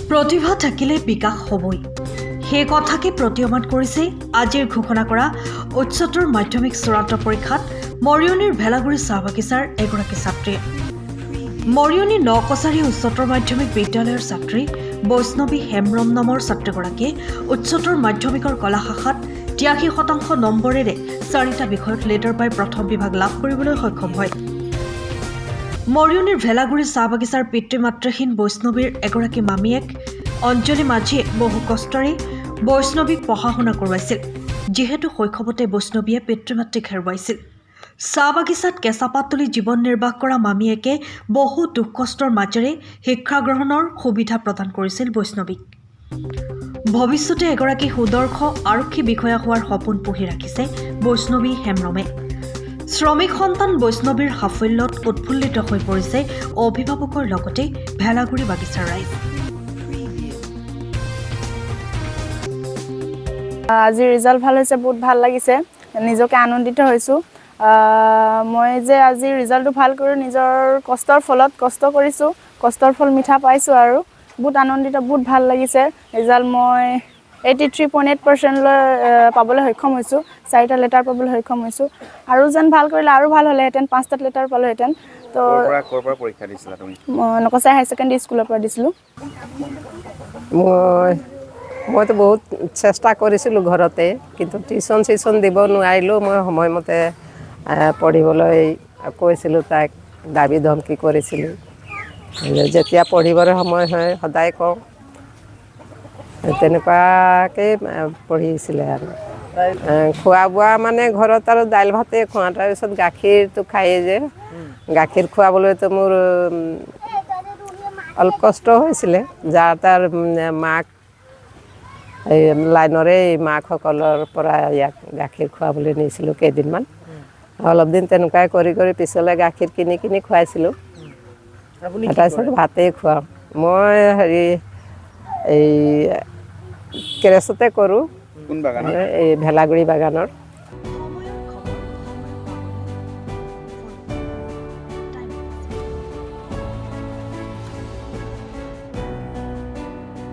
প্ৰতিভা থাকিলে বিকাশ হ'বই সেই কথাকে প্ৰতীয়মান কৰিছে আজিৰ ঘোষণা কৰা উচ্চতৰ মাধ্যমিক চূড়ান্ত পৰীক্ষাত মৰিয়নিৰ ভেলাগুৰি চাহ বাগিচাৰ এগৰাকী ছাত্ৰীয়ে মৰিয়নি নকছাৰী উচ্চতৰ মাধ্যমিক বিদ্যালয়ৰ ছাত্ৰী বৈষ্ণৱী হেমব্ৰম নামৰ ছাত্ৰীগৰাকীয়ে উচ্চতৰ মাধ্যমিকৰ কলা শাখাত ৮৩% নম্বৰেৰে ৪টা বিষয়ত লেটাৰ পাই প্ৰথম বিভাগ লাভ কৰিবলৈ সক্ষম হয়। মৰিয়নিৰ ভেলাগুৰি চাহ বাগিচাৰ পিতৃ মাতৃহীন বৈষ্ণৱীৰ এগৰাকী মামীয়েক অঞ্জলি মাঝীয়ে বহু কষ্টৰে বৈষ্ণৱীক পঢ়া শুনা কৰোৱাইছিল। যিহেতু শৈশৱতে বৈষ্ণৱীয়ে পিতৃ মাতৃক হেৰুৱাইছিল, চাহ বাগিচাত কেঁচা পাত তুলি জীৱন নিৰ্বাহ কৰা মামীয়েকে বহু দুখ কষ্টৰ মাজেৰে শিক্ষা গ্ৰহণৰ সুবিধা প্ৰদান কৰিছিল বৈষ্ণৱীক। ভৱিষ্যতে এগৰাকী সুদৰ্শ আৰক্ষী বিষয়া হোৱাৰ সপোন পুহি ৰাখিছে বৈষ্ণৱী হেমব্ৰমে। শ্ৰমিক সন্তান বৈষ্ণৱীৰ সাফল্যত উৎফুল্লিত হৈ পৰিছে অভিভাৱকৰ লগতে ভেলাগুৰি বাগিচাৰ ৰাইজ। আজি ৰিজাল্ট ভাল হৈছে, বহুত ভাল লাগিছে, নিজকে আনন্দিত হৈছোঁ। মই যে আজি ৰিজাল্টটো ভাল কৰি নিজৰ কষ্টৰ ফলত কষ্ট কৰিছোঁ, কষ্টৰ ফল মিঠা পাইছোঁ আৰু বহুত আনন্দিত, বহুত ভাল লাগিছে। ৰিজাল্ট মই 83.8% পাবলৈ সক্ষম হৈছোঁ, 4টা লেটাৰ পাবলৈ সক্ষম হৈছোঁ। আৰু যেন ভাল কৰিলে আৰু ভাল হ'লেহেঁতেন, 5টা লেটাৰ পালোহেঁতেন। তো ক'ৰ পৰা পৰীক্ষা দিছিলা তুমি? নকছাৰী হাই ছেকেণ্ডেৰী স্কুলৰ পৰা দিছিলোঁ। মইতো বহুত চেষ্টা কৰিছিলোঁ ঘৰতে, কিন্তু টিউশ্যন দিব নোৱাৰিলেও মই সময়মতে পঢ়িবলৈ কৈছিলোঁ, তাইক দাবী ধমকি কৰিছিলোঁ। যেতিয়া পঢ়িবলৈ সময় হয় সদায় কওঁ, তেনেকুৱাকৈ পঢ়িছিলে আৰু খোৱা বোৱা মানে ঘৰত আৰু দাইল ভাতেই খোৱা, তাৰপিছত গাখীৰটো খায়েই যে, গাখীৰ খুৱাবলৈতো মোৰ অলপ কষ্ট হৈছিলে। যাৰ তাৰ মাক এই লাইনৰে মাকসকলৰ পৰা ইয়াক গাখীৰ খুৱাবলৈ নিছিলোঁ কেইদিনমান। অলপ দিন তেনেকুৱাই কৰি কৰি পিছলৈ গাখীৰ কিনি খুৱাইছিলোঁ। তাৰপিছত ভাতেই খুৱাওঁ। মই এই কেৰেচতে কৰোঁ, কোন বাগানত? এই ভেলাগুৰি বাগানৰ।